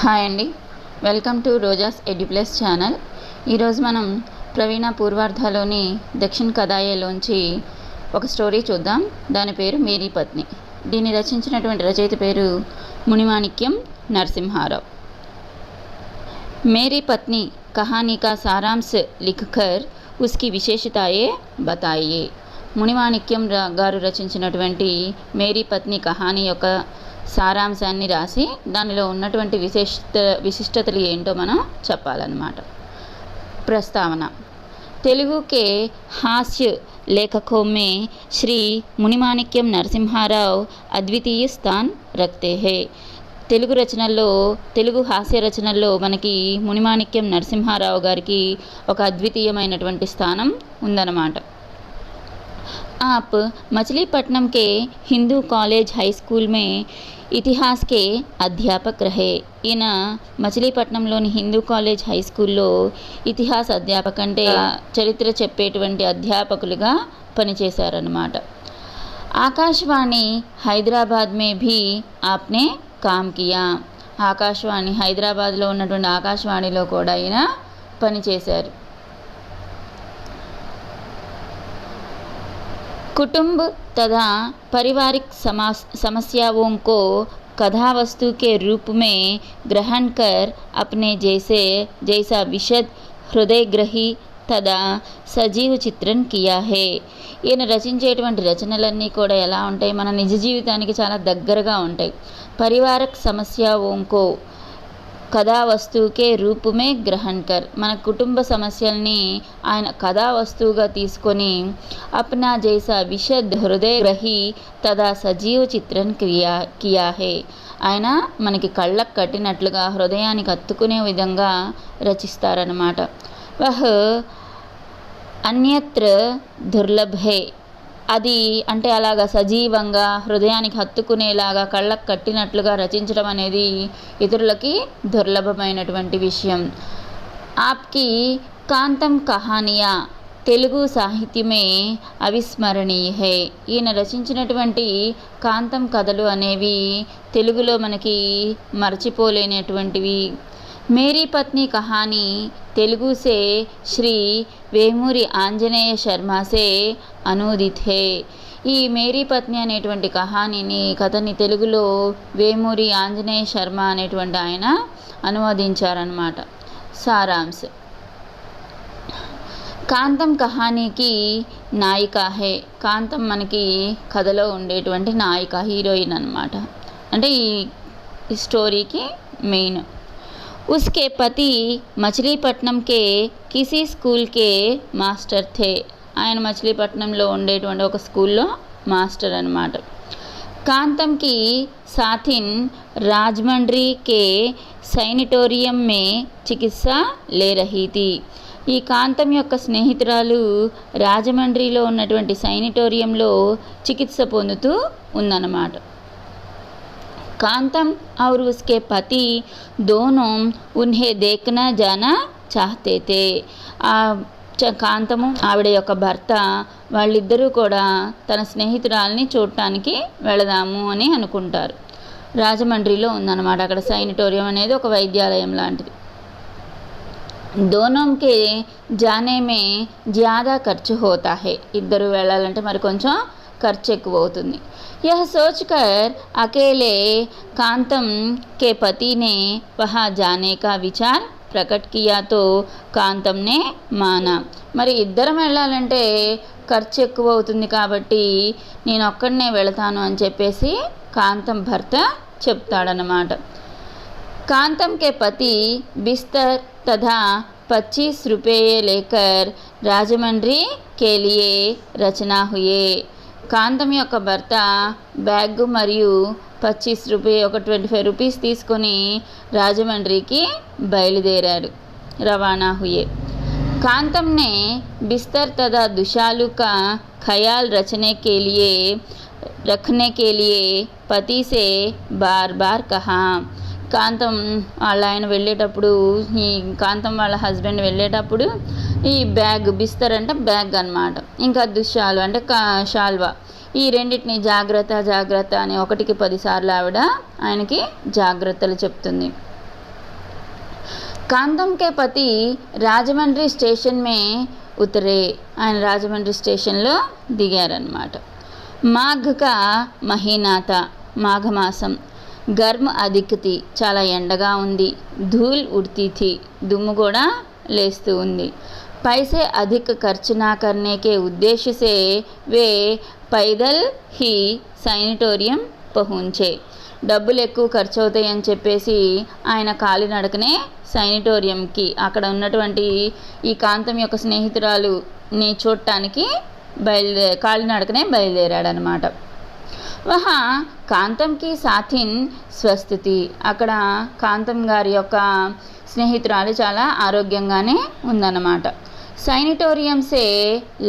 Hi అండి, welcome to Roja's ఎడ్యుప్లస్ channel. ఈరోజు మనం ప్రవీణ పూర్వార్ధలోని దక్షిణ కథాయేలోంచి ఒక స్టోరీ చూద్దాం. దాని పేరు మేరీ పత్ని. దీన్ని రచించినటువంటి రచయిత పేరు మునిమాణిక్యం నరసింహారావు. మేరీ పత్ని కహానీ కా సారాంశ్ లిఖ్కర్ ఉస్కి విశేషతాయే బతాయియే. మునిమాణిక్యం గారు రచించినటువంటి మేరీ పత్ని కహానీ యొక్క సారాంశాన్ని రాసి దానిలో ఉన్నటువంటి విశిష్టతలు ఏంటో మనం చెప్పాలన్నమాట. प्रस्तावना. तेलुगु के हास्य लेखकों में श्री मुनिमाणिक्यम नरसिम्हाराव अद्वितीय स्थान रखते हैं. తెలుగు రచనల్లో, తెలుగు హాస్య రచనల్లో మనకి మునిమాణిక్యం నరసింహారావు గారికి ఒక అద్వితీయమైనటువంటి స్థానం ఉందన్నమాట. आप मछलीपट्टनम के हिंदू कॉलेज हाई स्कूल में इतिहास के अध्यापक रहे. ఈయన మచిలీపట్నంలోని హిందూ కాలేజ్ హై స్కూల్లో ఇతిహాస అధ్యాపక అంటే చరిత్ర చెప్పేటువంటి అధ్యాపకులుగా పనిచేశారన్నమాట. ఆకాశవాణి హైదరాబాద్ మే భీ ఆప్నే కామ్ కియా. ఆకాశవాణి హైదరాబాద్లో ఉన్నటువంటి ఆకాశవాణిలో కూడా ఈయన పనిచేశారు. कुटुंब तथा पारिवारिक समस्याओं को कथा वस्तु के रूप में ग्रहण कर अपने जैसा विशद हृदयग्रही तथा సజీవ చిత్రణ కియా హే. ఈయన రచించేటువంటి రచనలన్నీ కూడా ఎలా ఉంటాయి, మన నిజ జీవితానికి చాలా దగ్గరగా ఉంటాయి. పరివారక సమస్యఓంకో కథా వస్తువుకే రూపమే గ్రహణకర్. మన కుటుంబ సమస్యల్ని ఆయన కథా వస్తువుగా తీసుకొని అప్నా జైసా విశద్ హృదయగ్రహి తదా సజీవ చిత్రణ కియా హే. ఆయన మనకి కళ్ళకు కట్టినట్లుగా హృదయానికి అత్తుకునే విధంగా రచిస్తారన్నమాట. వహ్ అన్యత్ర దుర్లభ్ హే. అది అంటే అలాగా సజీవంగా హృదయానికి హత్తుకునేలాగా కళ్ళకు కట్టినట్లుగా రచించడం అనేది ఇతరులకి దుర్లభమైనటువంటి విషయం. ఆప్కి కాంతం కహానియా తెలుగు సాహిత్యమే అవిస్మరణీయ హే. ఈయన రచించినటువంటి కాంతం కథలు అనేవి తెలుగులో మనకి మరచిపోలేనటువంటివి. మేరీ పత్ని కహానీ తెలుగు సే శ్రీ వేమూరి ఆంజనేయ శర్మ సే అనూదిత్ హే. ఈ మేరీ పత్ని అనేటువంటి కథని తెలుగులో వేమూరి ఆంజనేయ శర్మ అనేటువంటి ఆయన అనువదించారన్నమాట. సారాంశ్. కాంతం కహానీకి నాయిక హే. కాంతం మనకి కథలో ఉండేటువంటి నాయిక, హీరోయిన్ అన్నమాట. అంటే ఈ స్టోరీకి మెయిన్. उसके पति మచిలీపట్నం के किसी स्कूल के మాస్టర్ थे. ఆయన మచిలీపట్నంలో ఉండేటువంటి ఒక స్కూల్లో మాస్టర్ అన్నమాట. కాంతంకి సాథిన్ రాజమండ్రి కే సైనిటోరియం మే చికిత్స లే రహీ థీ. ఈ కాంతం యొక్క స్నేహితురాలు రాజమండ్రిలో ఉన్నటువంటి సైనిటోరియంలో చికిత్స పొందుతూ ఉందన్నమాట. कांतम और उसके पति दोनों उन्हें देखना जाना चाहते थे. కాంతము ఆవిడ యొక్క భర్త వాళ్ళిద్దరూ కూడా తన స్నేహితురాల్ని చూడటానికి వెళదాము అని అనుకుంటారు. రాజమండ్రిలో ఉందన్నమాట. అక్కడ సైనిటోరియం అనేది ఒక వైద్యాలయం లాంటిది. దోనోంకే జానే మే జ్యాదా ఖర్చు హోతా హే. ఇద్దరు వెళ్ళాలంటే మరి కొంచెం ఖర్చు ఎక్కువ అవుతుంది. यह सोचकर अकेले कांतम के पति ने वहाँ जाने का विचार प्रकट किया तो కాంతం నే మానా. మరి ఇద్దరం వెళ్ళాలంటే ఖర్చు ఎక్కువ అవుతుంది కాబట్టి నేను ఒక్కడనే వెళతాను అని చెప్పేసి కాంతం భర్త చెప్తాడనమాట. కాంతం కే పతి బిస్తర్ తథా 25 रुपये लेकर రాజమండ్రి के लिए रचना हुए. కాంతం యొక్క భర్త బ్యాగ్ మరియు 25 రూపాయలు, ఒక 25 రూపీస్ తీసుకొని రాజమండ్రికి బయలుదేరాడు. రవాణా హుయే. కాంతం నే బిస్తర్ తదా दुशालू का ख्याल रखने के लिए पति से बार बार कहा. కాంతం వాళ్ళ ఆయన వెళ్ళేటప్పుడు, ఈ కాంతం వాళ్ళ హస్బెండ్ వెళ్ళేటప్పుడు ఈ బ్యాగ్, బిస్తర్ అంటే బ్యాగ్ అన్నమాట, ఇంకా దుశాలు అంటే షాల్వా, ఈ రెండింటిని జాగ్రత్త జాగ్రత్త అని 1కి 10 సార్లు ఆవిడ ఆయనకి జాగ్రత్తలు చెప్తుంది. कांतम के पति రాజమండ్రి స్టేషన్ మే ఉతరే, ఆయన రాజమండ్రి స్టేషన్లో దిగారన్నమాట. మాఘ్ కా మహీనా తా, మాఘమాసం. గర్మ్ అధిక్ థీ, చాలా ఎండగా ఉంది. ధూల్ ఉడ్తీ థీ, దుమ్ము కూడా లేస్తూ ఉంది. पैसे अधिक खर्च ना करने के उद्देश्य से वे पैदल ही సైనిటోరియం పహుంచే. డబ్బులు ఎక్కువ ఖర్చు అవుతాయని చెప్పేసి ఆయన కాలినడకనే సైనిటోరియంకి, అక్కడ ఉన్నటువంటి ఈ కాంతం యొక్క స్నేహితురాలుని చూడటానికి కాలినడకనే బయలుదేరాడనమాట. వహా కాంతంకి సాథిన్ స్వస్థితి, అక్కడ కాంతం గారి యొక్క స్నేహితురాలు చాలా ఆరోగ్యంగానే ఉందన్నమాట. सैनिटोरियम से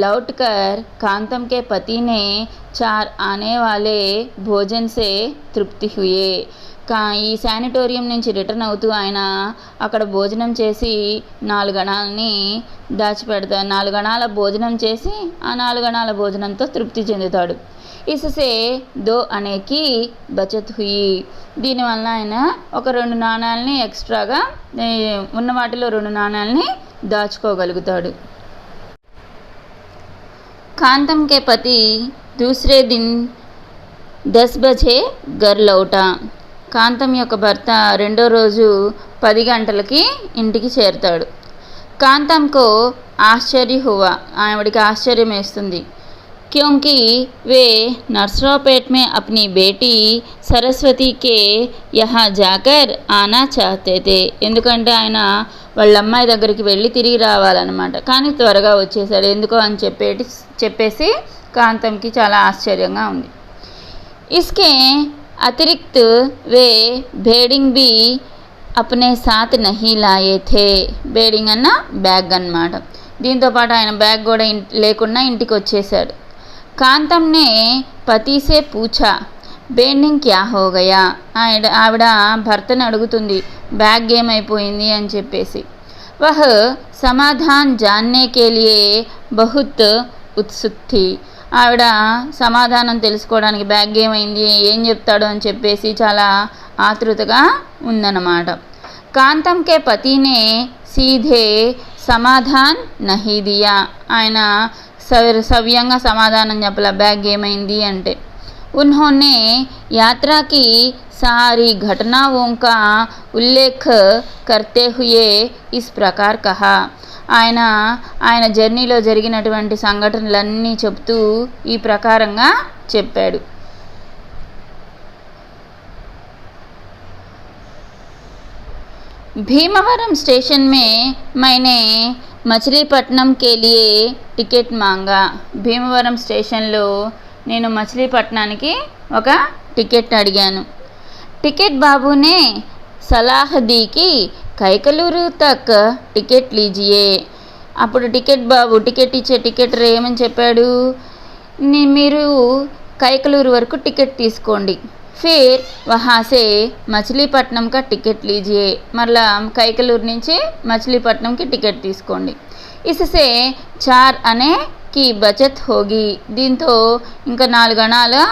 लौटकर कांतम के पति ने 4 आने वाले भोजन से तृप्ति हुए. ఈ శానిటోరియం నుంచి రిటర్న్ అవుతూ ఆయన అక్కడ భోజనం చేసి 4 గణాలని దాచిపెడతాడు. 4 గణాల భోజనం చేసి ఆ 4 గణాల భోజనంతో తృప్తి చెందుతాడు. ఇససే 2 అనేకి బచత్ హుయి, దీనివల్ల ఆయన ఒక 2 నాణాలని ఎక్స్ట్రాగా ఉన్న వాటిలో 2 నాణాలని దాచుకోగలుగుతాడు. కాంతం కే పతి దూసరే దిన్ 10 బజే ఘర్ లౌటా, కాంతం యొక్క భర్త రెండో రోజు 10 గంటలకి ఇంటికి చేరుతాడు. కాంతంకో ఆశ్చర్య హువా, ఆవిడికి ఆశ్చర్యం వేస్తుంది. क्योंकि वे नरसरावपेट में अपनी बेटी सरस्वती के यहाँ जाकर आना चाहते थे, ఎందుకంటే ఆయన వాళ్ళ అమ్మాయి దగ్గరికి వెళ్ళి తిరిగి రావాలన్నమాట. కానీ త్వరగా వచ్చేసాడు ఎందుకో అని చెప్పేసి కాంతంకి చాలా ఆశ్చర్యంగా ఉంది. इसके अतिरिक्त वे बेडिंग भी अपने साथ नहीं लाए थे, బేడింగ్ అన్న బ్యాగ్ అన్నమాట. దీంతోపాటు ఆయన బ్యాగ్ కూడా లేకుండా ఇంటికి వచ్చేసాడు. కాంతం నే పతి సే పూఛా బేడింగ్ క్యా హో గయా, ఆవిడ భర్తను అడుగుతుంది బ్యాగ్ ఏమైపోయింది అని చెప్పేసి. వహ్ సమాధాన్ జాన్నే కే లియే బహుత్ ఉత్సుక్ థీ, ఆవిడ సమాధానం తెలుసుకోవడానికి బ్యాగ్ ఏమైంది ఏం చెప్తాడు అని చెప్పేసి చాలా ఆతృతగా ఉందన్నమాట. కాంతం కే పతినే సీధే సమాధాన్ నహీ దియా, ఆయన సవ్యంగా సమాధానం చెప్పల బ్యాగ్ ఏమైంది అంటే. उन्होंने यात्रा की सारी घटनाओं का उल्लेख करते हुए इस प्रकार कहा, ఆయన జర్నీలో జరిగినటువంటి సంఘటనలన్నీ చెప్తూ ఈ ప్రకారంగా చెప్పాడు. भीमवरम स्टेशन में मैंने మచిలీపట్నం के लिए టికెట్ మాంగా, భీమవరం స్టేషన్లో నేను మచిలీపట్నానికి ఒక టికెట్ అడిగాను. టికెట్ బాబునే సలాహ్ దీకి కైకలూరు తక్ టికెట్ లీజియే, అప్పుడు టికెట్ బాబు టికెట్ ఇచ్చే టికెటర్ ఏమని చెప్పాడు, మీరు కైకలూరు వరకు టికెట్ తీసుకోండి. फिर वहाँ से మచిలీపట్నం का టికెట్ लीजिए, మరలా కైకలూరు నుంచి మచిలీపట్నంకి టికెట్ తీసుకోండి. इससे 4 అనే की बचत होगी, దీంతో ఇంకా 4 గణాలు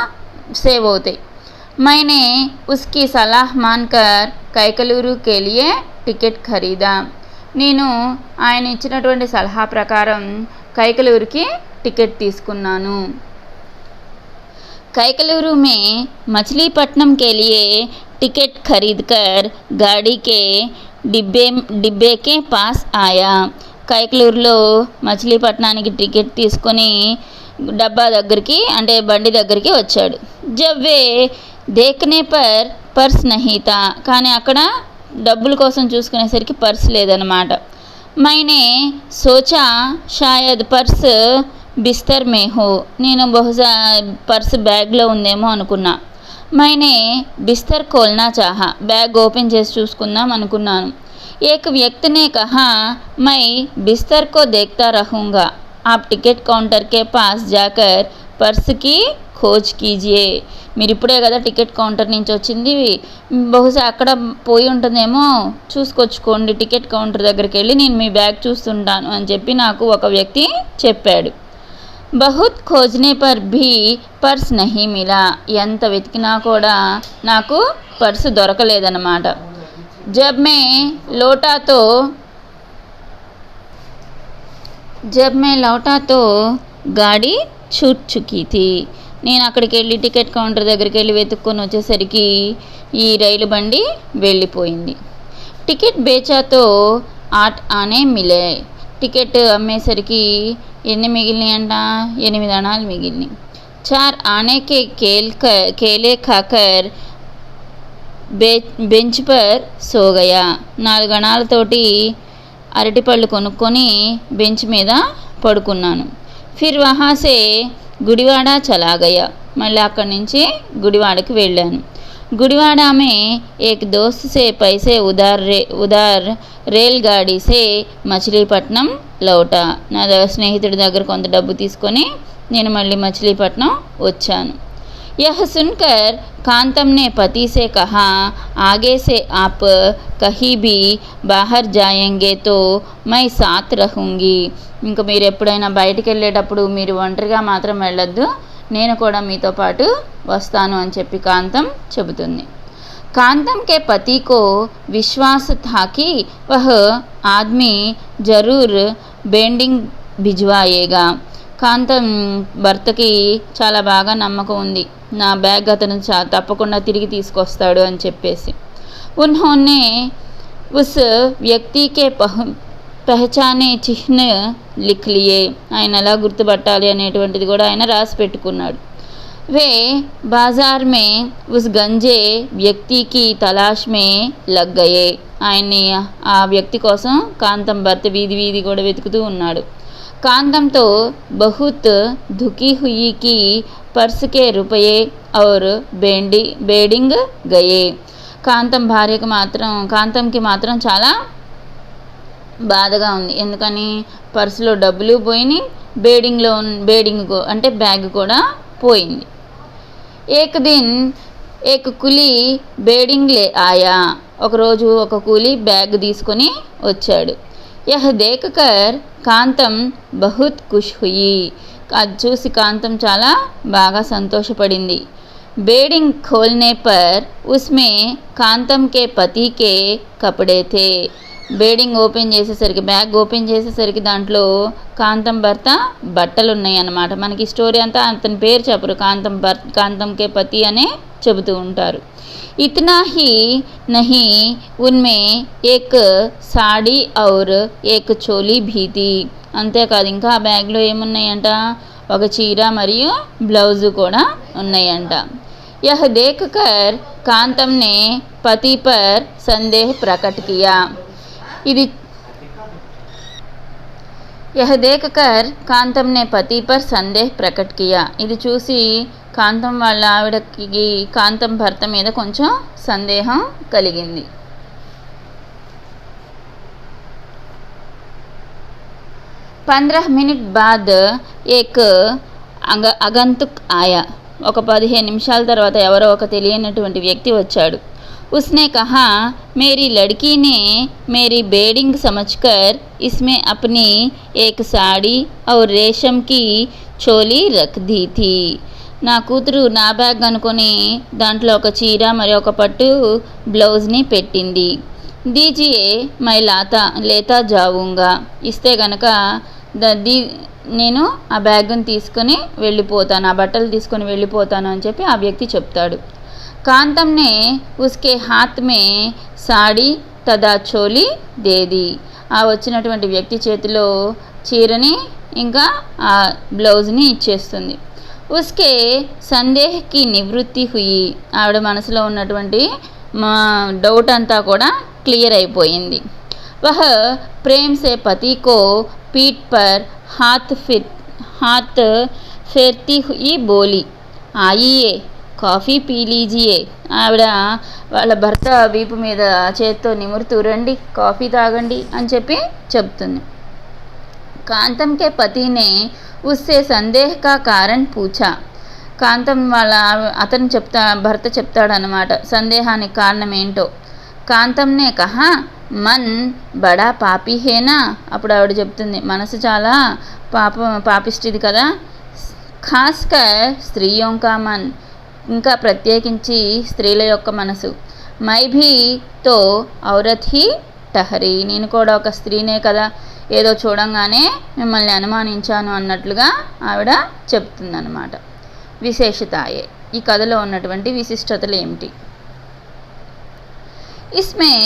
సేవ్ అవుతాయి. मैंने उसकी सलाह मानकर కైకలూరు के लिए టికెట్ ఖరీదా, నేను ఆయన ఇచ్చినటువంటి సలహా ప్రకారం కైకలూరుకి టికెట్ తీసుకున్నాను. कैकलूरू में मछलीपट्टनम के लिए टिकट खरीदकर गाड़ी के डिब्बे के पास आया. కైకలూరులో మచిలీపట్నానికి టికెట్ తీసుకొని డబ్బా దగ్గరికి అంటే బండి దగ్గరికి వచ్చాడు. జవ్వే దేఖనే పర్ పర్స్ నహీ తా, కానీ అక్కడ డబ్బుల కోసం చూసుకునేసరికి పర్స్ లేదన్నమాట. మైనే సోచా షాయద్ పర్స్ బిస్తర్ మే హో, నేను బహుశా పర్స్ బ్యాగ్లో ఉందేమో అనుకున్నా. మైనే బిస్తర్ ఖోల్నా చాహా, బ్యాగ్ ఓపెన్ చేసి చూసుకుందాం అనుకున్నాను. ఏక్ వ్యక్తినే కహా మై బిస్తర్ కో దేఖ్తా రహూంగా, ఆప్ టికెట్ కౌంటర్ కే పాస్ జాకర్ పర్స్ కి ఖోజ్ కీజియే, మీరు ఇప్పుడే కదా టికెట్ కౌంటర్ నుంచి వచ్చింది, బహుశా అక్కడ పోయి ఉంటుందేమో చూసుకొచ్చుకోండి, టికెట్ కౌంటర్ దగ్గరికి వెళ్ళి నేను మీ బ్యాగ్ చూస్తుంటాను అని చెప్పి నాకు ఒక వ్యక్తి చెప్పాడు. బహుత్ ఖోజ్నే పర్ భీ పర్స్ నహీ మిలా, ఎంత వెతికినా కూడా నాకు పర్సు దొరకలేదన్నమాట. जब मैं लौटा तो గాడి छूट चुकी थी. నేను అక్కడికి వెళ్ళి టికెట్ కౌంటర్ దగ్గరికి వెళ్ళి వెతుక్కొని వచ్చేసరికి ఈ రైలు బండి వెళ్ళిపోయింది. టికెట్ బేచాతో 8 ఆనే మిలే. టికెట్ అమ్మేసరికి ఎన్ని మిగిలినాయి అంట? 8 అణాలు మిగిలినాయి. 4 आने के केले खाकर బెంచ్ పర్ సో గయా. 4 అణాలతోటి అరటిపళ్ళు కొనుక్కొని బెంచ్ మీద పడుకున్నాను. ఫిర్ వహాసే గుడివాడ చలా గయా. మళ్ళీ అక్కడి నుంచి గుడివాడకి వెళ్ళాను. गुड़ीवाड़ा में एक दोस्त से पैसे उधार रेलगाड़ी से మచిలీపట్నం లౌటా. నా స్నేహితుడి దగ్గర కొంత డబ్బు తీసుకొని నేను మళ్ళీ మచిలీపట్నం వచ్చాను. यह सुनकर कांतम ने पति से कहा, आगे से आप कहीं भी बाहर जाएंगे तो मैं साथ रहूँगी. ఇంకా మీరు ఎప్పుడైనా బయటికి వెళ్ళేటప్పుడు మీరు ఒంటరిగా మాత్రం వెళ్ళొద్దు, నేను కూడా మీతో పాటు వస్తాను అని చెప్పి కాంతం చెబుతుంది. कांतम के पति को विश्वास था कि वह आदमी जरूर बेंडिंग भिजवाएगा. కాంతం భర్తకి చాలా బాగా నమ్మకం ఉంది, నా బ్యాగ్ అతను తప్పకుండా తిరిగి తీసుకొస్తాడు అని చెప్పేసి. उन्होंने उस व्यक्ति के పహచానే చిహ్న లిఖ్ లియే. ఆయన ఎలా గుర్తుపట్టాలి అనేటువంటిది కూడా ఆయన రాసి పెట్టుకున్నాడు. वे बाजार में उस गंजे व्यक्ति की तलाश में लग गए. ఆయన్ని ఆ వ్యక్తి కోసం కాంతం భర్త వీధి వీధి కూడా వెతుకుతూ ఉన్నాడు. कांतम तो बहुत दुखी हुई कि पर्स के रुपये और बेडिंग गए. కాంతంకి మాత్రం చాలా బాధగా ఉంది. ఎందుకని? పర్సులో డబ్బులు పోయినాయి, బేడింగ్ అంటే బ్యాగ్ కూడా పోయింది. एक दिन एक కులీ బేడింగ్ లే ఆయా. ఒకరోజు ఒక కూలీ బ్యాగ్ తీసుకొని వచ్చాడు. यह देखकर కాంతం बहुत खुश हुई. అది చూసి కాంతం చాలా బాగా సంతోషపడింది. बेडिंग खोलने पर उसमें कांतम के पति के कपड़े थे. బేడింగ్ ఓపెన్ చేసేసరికి, బ్యాగ్ ఓపెన్ చేసేసరికి దాంట్లో కాంతం భర్త బట్టలు ఉన్నాయి అన్నమాట. మనకి స్టోరీ అంతా అతని పేరు చెప్పరు, కాంతంకే పతి అనే చెబుతూ ఉంటారు. इतना ही नहीं, उनमें एक साड़ी और एक చోలీ भी थी. అంతేకాదు, ఇంకా ఆ బ్యాగ్లో ఏమున్నాయంట? ఒక చీర మరియు బ్లౌజు కూడా ఉన్నాయంట. यह देखकर कांतम ने पति पर संदेह प्रकट किया. ఇది यह देखकर कांतम ने पति पर संदेह प्रकट किया. ఇది చూసి కాంతం వాళ్ళ ఆవిడకి కాంతం భర్త మీద కొంచెం సందేహం కలిగింది. 15 మినిట్ బాద్ ఏక్ అగంతుక్ ఆయా. ఒక 15 నిమిషాల తర్వాత ఎవరో ఒక తెలియనటువంటి వ్యక్తి వచ్చాడు. उसने कहा, मेरी लड़की ने मेरी बेडिंग समझकर इसमें अपनी एक साड़ी और रेशम की चोली रख दी थी. నా కూతురు నా బ్యాగ్ అనుకొని దాంట్లో ఒక చీర మరియు ఒక పట్టు బ్లౌజ్ని పెట్టింది. దీజియే మై లేతా జావుంగా. ఇస్తే గనక నేను ఆ బ్యాగ్ని తీసుకొని వెళ్ళిపోతాను, ఆ బట్టలు తీసుకొని వెళ్ళిపోతాను అని చెప్పి ఆ వ్యక్తి చెప్తాడు. కాంతం నే ఉస్కే హాత్ మే సాడీ తదా చోలీ దేది. ఆ వచ్చినటువంటి వ్యక్తి చేతిలో చీరని ఇంకా ఆ బ్లౌజ్ని ఇచ్చేస్తుంది. ఉస్కే సందేహకి నివృత్తి హుయి. ఆవిడ మనసులో ఉన్నటువంటి డౌట్ అంతా కూడా క్లియర్ అయిపోయింది. వహ ప్రేమ్ సే పతి కో పీట్ పర్ హాత్ ఫెర్తీ హుయి బోలి, ఆయియే కాఫీ పీ లీజియే. ఆవిడ వాళ్ళ భర్త వీపు మీద చేత్తో నిమురుతూ, రండి కాఫీ తాగండి అని చెప్పి చెప్తుంది. కాంతం కే పతినే ఉస్సే సందేహ కా కారణ్ పూఛా. కాంతం వాళ్ళ భర్త చెప్తాడనమాట సందేహానికి కారణం ఏంటో. కాంతంనే కహా, మన్ బడా పాపి హేనా. అప్పుడు ఆవిడ చెప్తుంది, మనసు చాలా పాపిష్టిది కదా. ఖాస్కర్ స్త్రీయోం కా మన్, ఇంకా ప్రత్యేకించి స్త్రీల యొక్క మనసు. మై భీ తో ఔరత్ హీ టహరీ, నేను కూడా ఒక స్త్రీనే కదా, ఏదో చూడంగానే మిమ్మల్ని అనుమానించాను అన్నట్లుగా ఆవిడ చెప్తుందన్నమాట. విశేషతాయే, ఈ కథలో ఉన్నటువంటి విశిష్టతలు ఏమిటి? इसमें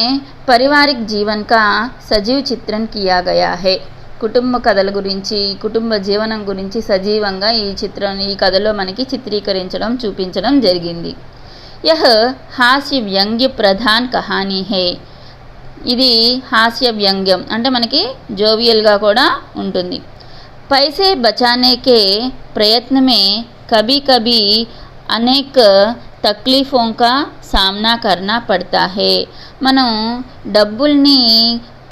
पारिवारिक जीवन का सजीव चित्रण किया गया है. కుటుంబ కథల గురించి, కుటుంబ జీవనం గురించి సజీవంగా ఈ కథలో మనకి చిత్రీకరించడం, చూపించడం జరిగింది. యహ హాస్య వ్యంగ్య ప్రధాన్ కహానీ హే, ఇది హాస్య వ్యంగ్యం అంటే మనకి జోవియల్గా కూడా ఉంటుంది. पैसे बचाने के प्रयत्न में कभी कभी अनेक तकलीफ़ों का सामना करना पड़ता है. మనం డబ్బుల్ని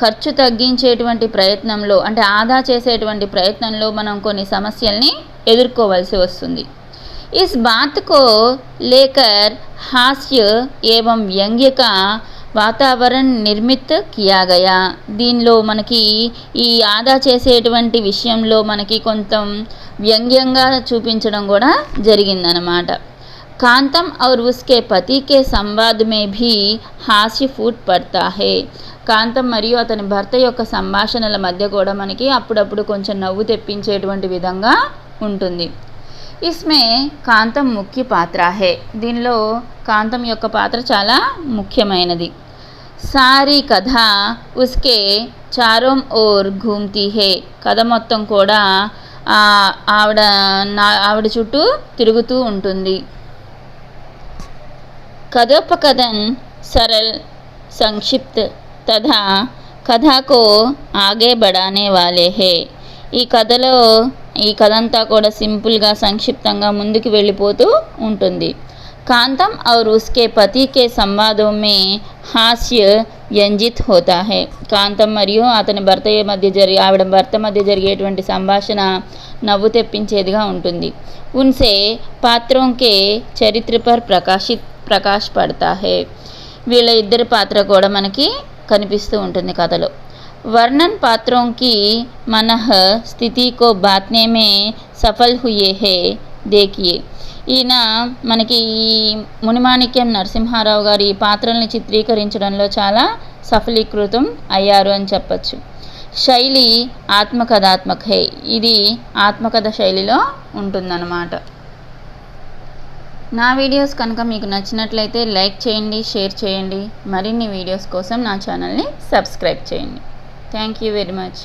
ఖర్చు తగ్గించేటువంటి ప్రయత్నంలో అంటే ఆదా చేసేటువంటి ప్రయత్నంలో మనం కొన్ని సమస్యల్ని ఎదుర్కోవాల్సి వస్తుంది. इस बात को लेकर हास्य एवं व्यंग्य का వాతావరణ నిర్మిత్ కియా గయా, దీనిలో మనకి ఈ ఆదా చేసేటువంటి విషయంలో మనకి కొంత వ్యంగ్యంగా చూపించడం కూడా జరిగిందనమాట. కాంతం और उसके पति के संवाद में भी हास्य फूट पड़ता है. కాంతం మరియు అతని భర్త యొక్క సంభాషణల మధ్య కూడా మనకి అప్పుడప్పుడు కొంచెం నవ్వు తెప్పించేటువంటి విధంగా ఉంటుంది. इसमें కాంతం ముఖ్య పాత్ర హే, దీనిలో కాంతం యొక్క పాత్ర చాలా ముఖ్యమైనది. సారీ కథ ఉస్కే చారోం ఓర్ ఘూమ్తీ హే, కథ మొత్తం కూడా ఆవిడ చుట్టూ తిరుగుతూ ఉంటుంది. కథోపకథన్ సరల్ సంక్షిప్త్ తథా కథకు ఆగే బడానే వాలే హే, ఈ కథంతా కూడా సింపుల్గా సంక్షిప్తంగా ముందుకు వెళ్ళిపోతూ ఉంటుంది. కాంతం और उसके पति के संवादों में हास्य व्यंजित होता है, కాంతం మరియు అతని ఆవిడ భర్త మధ్య జరిగేటువంటి సంభాషణ నవ్వు తెప్పించేదిగా ఉంటుంది. उनसे पात्रों के चरित्र पर प्रकाश पड़ता है, వీళ్ళ ఇద్దరి పాత్ర కూడా మనకి కనిపిస్తూ ఉంటుంది కథలో. वर्णन पात्रों की मनः स्थिति को बांटने में सफल हुए हैं. देखिए, ఈయన మనకి ఈ మునిమాణిక్యం నరసింహారావు గారు ఈ పాత్రల్ని చిత్రీకరించడంలో చాలా సఫలీకృతం అయ్యారు అని చెప్పచ్చు. శైలి ఆత్మకథాత్మక హే, ఇది ఆత్మకథ శైలిలో ఉంటుందన్నమాట. నా వీడియోస్ కనుక మీకు నచ్చినట్లయితే లైక్ చేయండి, షేర్ చేయండి. మరిన్ని వీడియోస్ కోసం నా ఛానల్ని సబ్స్క్రైబ్ చేయండి. Thank you very much.